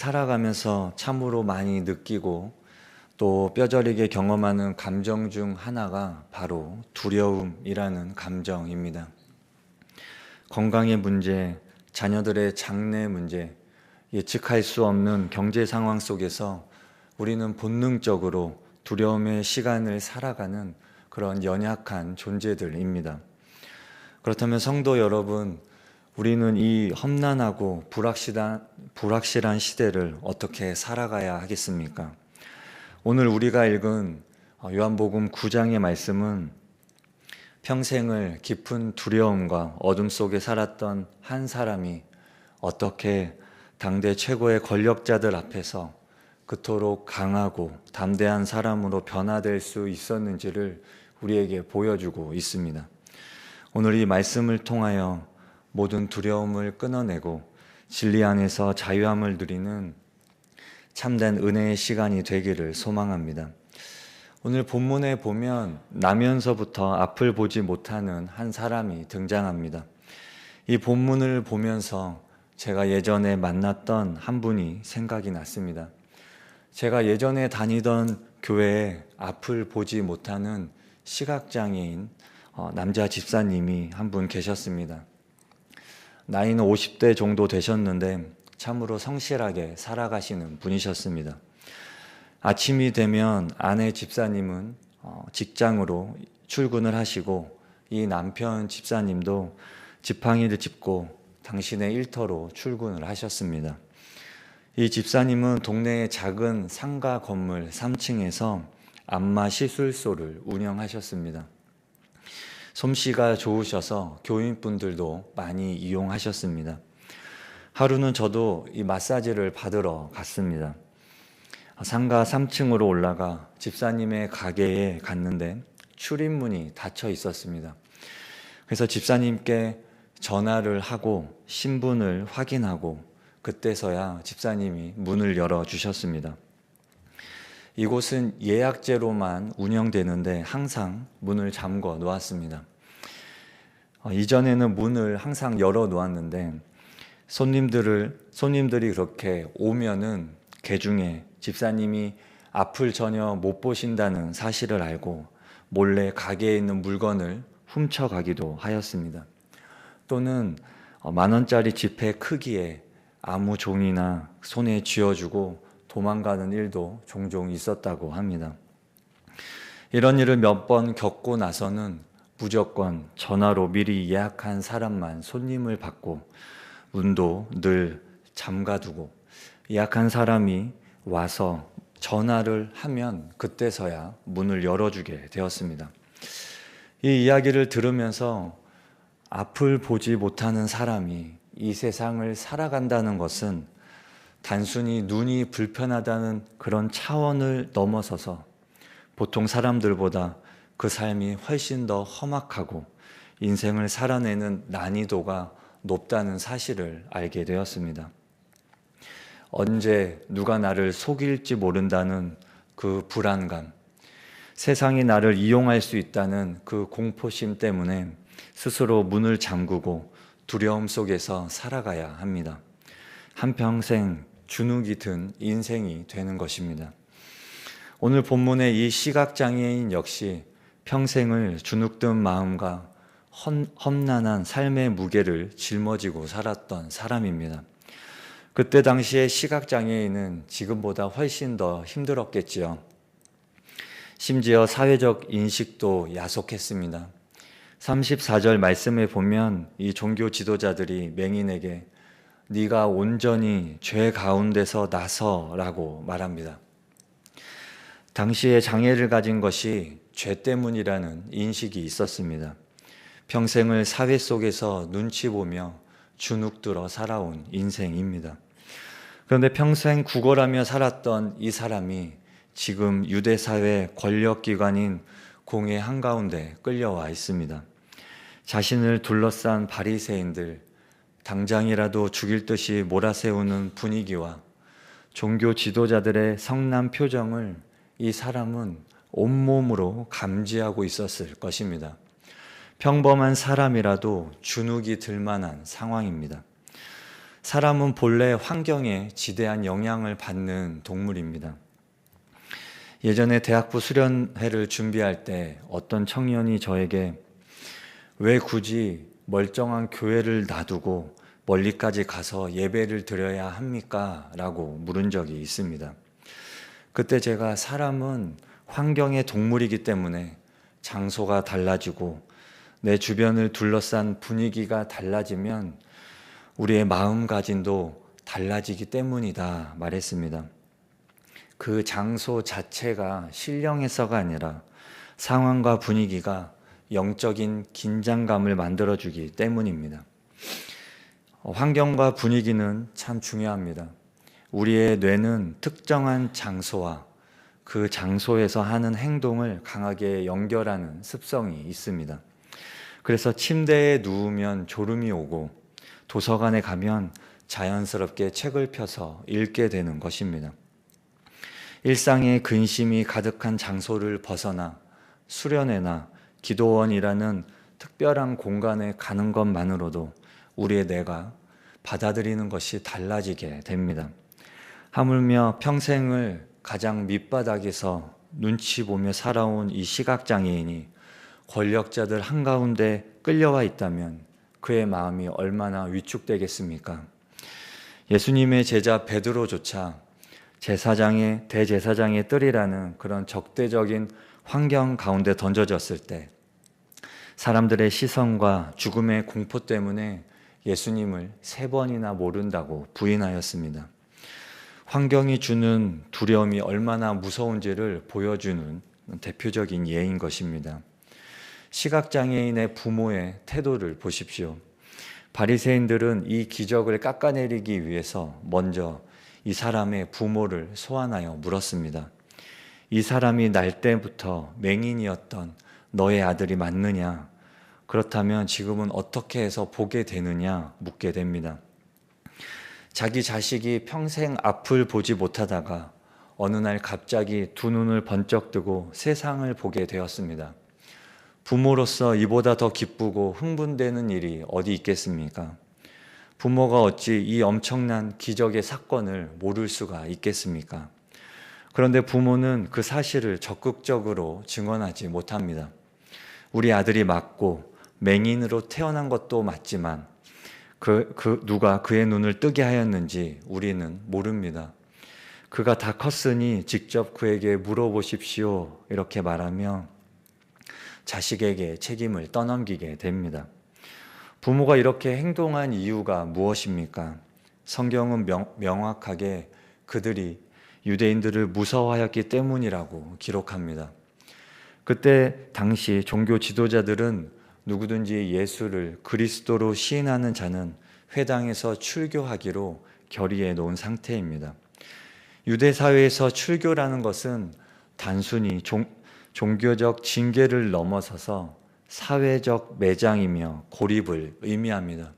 살아가면서 참으로 많이 느끼고 또 뼈저리게 경험하는 감정 중 하나가 바로 두려움이라는 감정입니다. 건강의 문제, 자녀들의 장래 문제, 예측할 수 없는 경제 상황 속에서 우리는 본능적으로 두려움의 시간을 살아가는 그런 연약한 존재들입니다. 그렇다면 성도 여러분, 우리는 이 험난하고 불확실한 시대를 어떻게 살아가야 하겠습니까? 오늘 우리가 읽은 요한복음 9장의 말씀은 평생을 깊은 두려움과 어둠 속에 살았던 한 사람이 어떻게 당대 최고의 권력자들 앞에서 그토록 강하고 담대한 사람으로 변화될 수 있었는지를 우리에게 보여주고 있습니다. 오늘 이 말씀을 통하여 모든 두려움을 끊어내고 진리 안에서 자유함을 누리는 참된 은혜의 시간이 되기를 소망합니다. 오늘 본문에 보면 나면서부터 앞을 보지 못하는 한 사람이 등장합니다. 이 본문을 보면서 제가 예전에 만났던 한 분이 생각이 났습니다. 제가 예전에 다니던 교회에 앞을 보지 못하는 시각장애인 남자 집사님이 한 분 계셨습니다. 나이는 50대 정도 되셨는데 참으로 성실하게 살아가시는 분이셨습니다. 아침이 되면 아내 집사님은 직장으로 출근을 하시고 이 남편 집사님도 지팡이를 짚고 당신의 일터로 출근을 하셨습니다. 이 집사님은 동네의 작은 상가 건물 3층에서 안마 시술소를 운영하셨습니다. 솜씨가 좋으셔서 교인분들도 많이 이용하셨습니다. 하루는 저도 이 마사지를 받으러 갔습니다. 상가 3층으로 올라가 집사님의 가게에 갔는데 출입문이 닫혀 있었습니다. 그래서 집사님께 전화를 하고 신분을 확인하고 그때서야 집사님이 문을 열어주셨습니다. 이곳은 예약제로만 운영되는데 항상 문을 잠궈 놓았습니다. 이전에는 문을 항상 열어 놓았는데 손님들이 그렇게 오면은 개중에 집사님이 앞을 전혀 못 보신다는 사실을 알고 몰래 가게에 있는 물건을 훔쳐가기도 하였습니다. 또는 10,000원짜리 지폐 크기에 아무 종이나 손에 쥐어주고 도망가는 일도 종종 있었다고 합니다. 이런 일을 몇 번 겪고 나서는 무조건 전화로 미리 예약한 사람만 손님을 받고 문도 늘 잠가두고 예약한 사람이 와서 전화를 하면 그때서야 문을 열어주게 되었습니다. 이 이야기를 들으면서 앞을 보지 못하는 사람이 이 세상을 살아간다는 것은 단순히 눈이 불편하다는 그런 차원을 넘어서서 보통 사람들보다 그 삶이 훨씬 더 험악하고 인생을 살아내는 난이도가 높다는 사실을 알게 되었습니다. 언제 누가 나를 속일지 모른다는 그 불안감, 세상이 나를 이용할 수 있다는 그 공포심 때문에 스스로 문을 잠그고 두려움 속에서 살아가야 합니다. 한평생 주눅이 든 인생이 되는 것입니다. 오늘 본문의 이 시각장애인 역시 평생을 주눅든 마음과 험난한 삶의 무게를 짊어지고 살았던 사람입니다. 그때 당시에 시각장애인은 지금보다 훨씬 더 힘들었겠지요. 심지어 사회적 인식도 야속했습니다. 34절 말씀에 보면 이 종교 지도자들이 맹인에게 네가 온전히 죄 가운데서 나서라고 말합니다. 당시에 장애를 가진 것이 죄 때문이라는 인식이 있었습니다. 평생을 사회 속에서 눈치 보며 주눅들어 살아온 인생입니다. 그런데 평생 구걸하며 살았던 이 사람이 지금 유대사회 권력기관인 공회 한가운데 끌려와 있습니다. 자신을 둘러싼 바리새인들, 당장이라도 죽일 듯이 몰아세우는 분위기와 종교 지도자들의 성난 표정을 이 사람은 온몸으로 감지하고 있었을 것입니다. 평범한 사람이라도 주눅이 들 만한 상황입니다. 사람은 본래 환경에 지대한 영향을 받는 동물입니다. 예전에 대학부 수련회를 준비할 때 어떤 청년이 저에게 왜 굳이 멀쩡한 교회를 놔두고 멀리까지 가서 예배를 드려야 합니까? 라고 물은 적이 있습니다. 그때 제가 사람은 환경의 동물이기 때문에 장소가 달라지고 내 주변을 둘러싼 분위기가 달라지면 우리의 마음가짐도 달라지기 때문이다 말했습니다. 그 장소 자체가 신령해서가 아니라 상황과 분위기가 영적인 긴장감을 만들어주기 때문입니다. 환경과 분위기는 참 중요합니다. 우리의 뇌는 특정한 장소와 그 장소에서 하는 행동을 강하게 연결하는 습성이 있습니다. 그래서 침대에 누우면 졸음이 오고 도서관에 가면 자연스럽게 책을 펴서 읽게 되는 것입니다. 일상의 근심이 가득한 장소를 벗어나 수련회나 기도원이라는 특별한 공간에 가는 것만으로도 우리의 뇌가 받아들이는 것이 달라지게 됩니다. 하물며 평생을 가장 밑바닥에서 눈치 보며 살아온 이 시각장애인이 권력자들 한가운데 끌려와 있다면 그의 마음이 얼마나 위축되겠습니까? 예수님의 제자 베드로조차 대제사장의 뜰이라는 그런 적대적인 환경 가운데 던져졌을 때 사람들의 시선과 죽음의 공포 때문에 예수님을 3번이나 모른다고 부인하였습니다. 환경이 주는 두려움이 얼마나 무서운지를 보여주는 대표적인 예인 것입니다. 시각장애인의 부모의 태도를 보십시오. 바리새인들은 이 기적을 깎아내리기 위해서 먼저 이 사람의 부모를 소환하여 물었습니다. 이 사람이 날 때부터 맹인이었던 너의 아들이 맞느냐? 그렇다면 지금은 어떻게 해서 보게 되느냐? 묻게 됩니다. 자기 자식이 평생 앞을 보지 못하다가 어느 날 갑자기 두 눈을 번쩍 뜨고 세상을 보게 되었습니다. 부모로서 이보다 더 기쁘고 흥분되는 일이 어디 있겠습니까? 부모가 어찌 이 엄청난 기적의 사건을 모를 수가 있겠습니까? 그런데 부모는 그 사실을 적극적으로 증언하지 못합니다. 우리 아들이 맞고 맹인으로 태어난 것도 맞지만 누가 그의 눈을 뜨게 하였는지 우리는 모릅니다. 그가 다 컸으니 직접 그에게 물어보십시오. 이렇게 말하며 자식에게 책임을 떠넘기게 됩니다. 부모가 이렇게 행동한 이유가 무엇입니까? 성경은 명확하게 그들이 유대인들을 무서워하였기 때문이라고 기록합니다. 그때 당시 종교 지도자들은 누구든지 예수를 그리스도로 시인하는 자는 회당에서 출교하기로 결의해 놓은 상태입니다. 유대 사회에서 출교라는 것은 단순히 종교적 징계를 넘어서서 사회적 매장이며 고립을 의미합니다.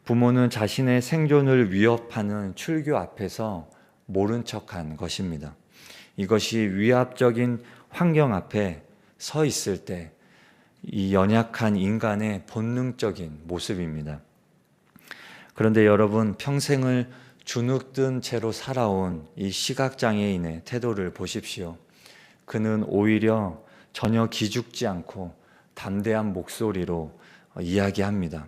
부모는 자신의 생존을 위협하는 출교 앞에서 모른 척한 것입니다. 이것이 위압적인 환경 앞에 서 있을 때 이 연약한 인간의 본능적인 모습입니다. 그런데 여러분, 평생을 주눅든 채로 살아온 이 시각장애인의 태도를 보십시오. 그는 오히려 전혀 기죽지 않고 담대한 목소리로 이야기합니다.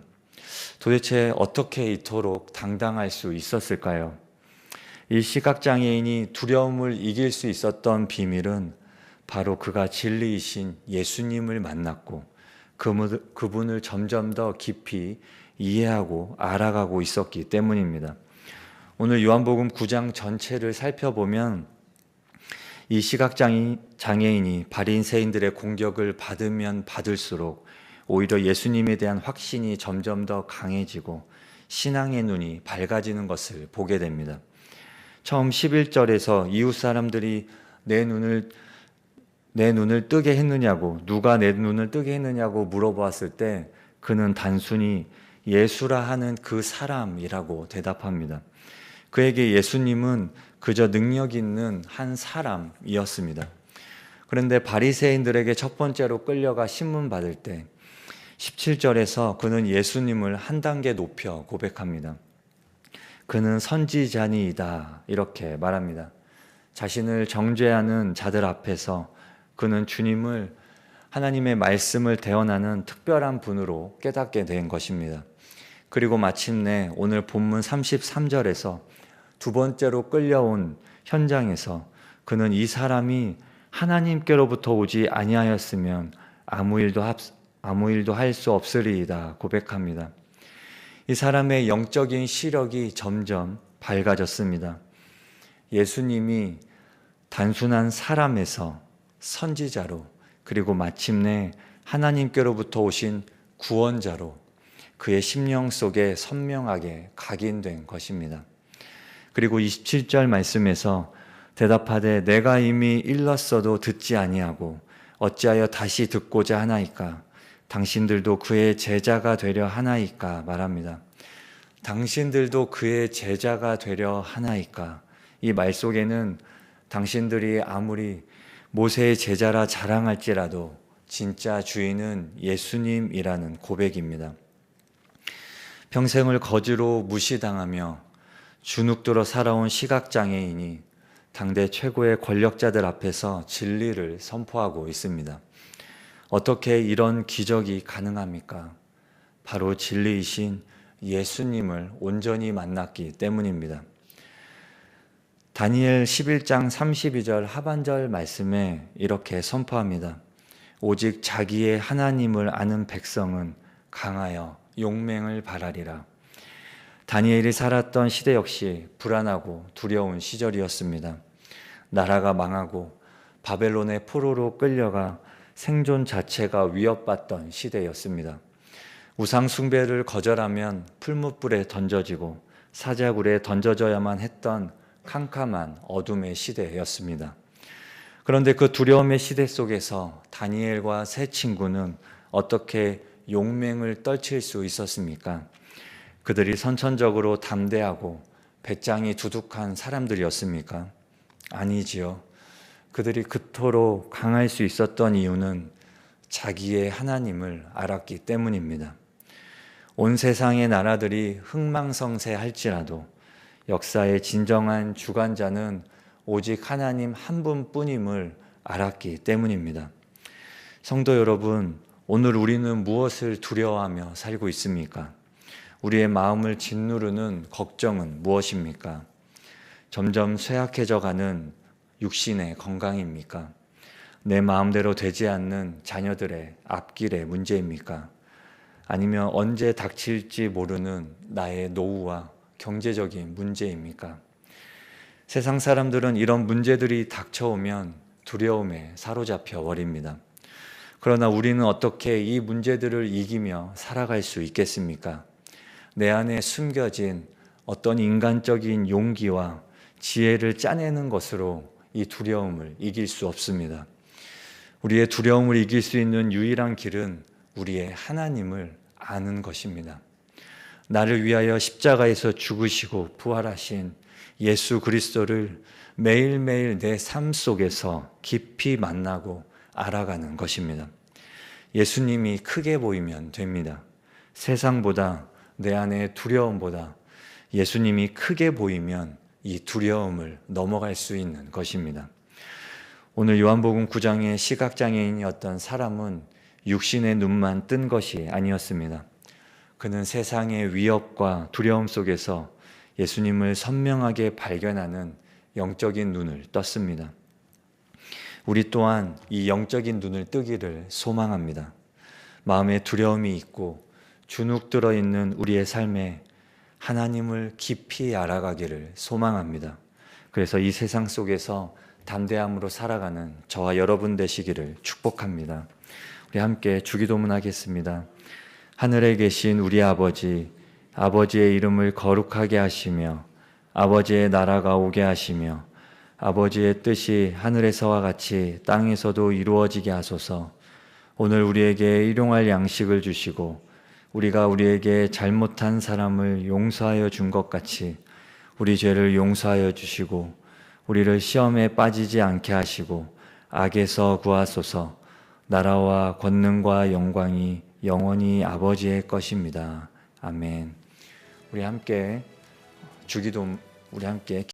도대체 어떻게 이토록 당당할 수 있었을까요? 이 시각장애인이 두려움을 이길 수 있었던 비밀은 바로 그가 진리이신 예수님을 만났고 그분을 점점 더 깊이 이해하고 알아가고 있었기 때문입니다. 오늘 요한복음 9장 전체를 살펴보면 이 시각장애인이 바리새인들의 공격을 받으면 받을수록 오히려 예수님에 대한 확신이 점점 더 강해지고 신앙의 눈이 밝아지는 것을 보게 됩니다. 처음 11절에서 이웃 사람들이 내 눈을 뜨게 했느냐고, 누가 내 눈을 뜨게 했느냐고 물어보았을 때 그는 단순히 예수라 하는 그 사람이라고 대답합니다. 그에게 예수님은 그저 능력 있는 한 사람이었습니다. 그런데 바리새인들에게 첫 번째로 끌려가 신문 받을 때 17절에서 그는 예수님을 한 단계 높여 고백합니다. 그는 선지자니이다. 이렇게 말합니다. 자신을 정죄하는 자들 앞에서 그는 주님을, 하나님의 말씀을 대언하는 특별한 분으로 깨닫게 된 것입니다. 그리고 마침내 오늘 본문 33절에서 두 번째로 끌려온 현장에서 그는 이 사람이 하나님께로부터 오지 아니하였으면 아무 일도 할 수 없으리이다 고백합니다. 이 사람의 영적인 시력이 점점 밝아졌습니다. 예수님이 단순한 사람에서 선지자로, 그리고 마침내 하나님께로부터 오신 구원자로 그의 심령 속에 선명하게 각인된 것입니다. 그리고 27절 말씀에서 대답하되 내가 이미 일렀어도 듣지 아니하고 어찌하여 다시 듣고자 하나이까? 당신들도 그의 제자가 되려 하나이까? 말합니다. 당신들도 그의 제자가 되려 하나이까? 이 말 속에는 당신들이 아무리 모세의 제자라 자랑할지라도 진짜 주인은 예수님이라는 고백입니다. 평생을 거지로 무시당하며 주눅들어 살아온 시각장애인이 당대 최고의 권력자들 앞에서 진리를 선포하고 있습니다. 어떻게 이런 기적이 가능합니까? 바로 진리이신 예수님을 온전히 만났기 때문입니다. 다니엘 11장 32절 하반절 말씀에 이렇게 선포합니다. 오직 자기의 하나님을 아는 백성은 강하여 용맹을 발하리라. 다니엘이 살았던 시대 역시 불안하고 두려운 시절이었습니다. 나라가 망하고 바벨론의 포로로 끌려가 생존 자체가 위협받던 시대였습니다. 우상 숭배를 거절하면 풀무불에 던져지고 사자굴에 던져져야만 했던 캄캄한 어둠의 시대였습니다. 그런데 그 두려움의 시대 속에서 다니엘과 세 친구는 어떻게 용맹을 떨칠 수 있었습니까? 그들이 선천적으로 담대하고 배짱이 두둑한 사람들이었습니까? 아니지요. 그들이 그토록 강할 수 있었던 이유는 자기의 하나님을 알았기 때문입니다. 온 세상의 나라들이 흥망성쇠할지라도 역사의 진정한 주관자는 오직 하나님 한 분뿐임을 알았기 때문입니다. 성도 여러분, 오늘 우리는 무엇을 두려워하며 살고 있습니까? 우리의 마음을 짓누르는 걱정은 무엇입니까? 점점 쇠약해져 가는 육신의 건강입니까? 내 마음대로 되지 않는 자녀들의 앞길의 문제입니까? 아니면 언제 닥칠지 모르는 나의 노후와 경제적인 문제입니까? 세상 사람들은 이런 문제들이 닥쳐오면 두려움에 사로잡혀 버립니다. 그러나 우리는 어떻게 이 문제들을 이기며 살아갈 수 있겠습니까? 내 안에 숨겨진 어떤 인간적인 용기와 지혜를 짜내는 것으로 이 두려움을 이길 수 없습니다. 우리의 두려움을 이길 수 있는 유일한 길은 우리의 하나님을 아는 것입니다. 나를 위하여 십자가에서 죽으시고 부활하신 예수 그리스도를 매일매일 내 삶 속에서 깊이 만나고 알아가는 것입니다. 예수님이 크게 보이면 됩니다. 세상보다, 내 안의 두려움보다 예수님이 크게 보이면 이 두려움을 넘어갈 수 있는 것입니다. 오늘 요한복음 9장의 시각장애인이었던 사람은 육신의 눈만 뜬 것이 아니었습니다. 그는 세상의 위협과 두려움 속에서 예수님을 선명하게 발견하는 영적인 눈을 떴습니다. 우리 또한 이 영적인 눈을 뜨기를 소망합니다. 마음에 두려움이 있고 주눅 들어 있는 우리의 삶에 하나님을 깊이 알아가기를 소망합니다. 그래서 이 세상 속에서 담대함으로 살아가는 저와 여러분 되시기를 축복합니다. 우리 함께 주기도문 하겠습니다. 하늘에 계신 우리 아버지, 아버지의 이름을 거룩하게 하시며 아버지의 나라가 오게 하시며 아버지의 뜻이 하늘에서와 같이 땅에서도 이루어지게 하소서. 오늘 우리에게 일용할 양식을 주시고 우리가 우리에게 잘못한 사람을 용서하여 준 것 같이 우리 죄를 용서하여 주시고 우리를 시험에 빠지지 않게 하시고 악에서 구하소서. 나라와 권능과 영광이 영원히 아버지의 것입니다. 아멘. 우리 함께 주기도 우리 함께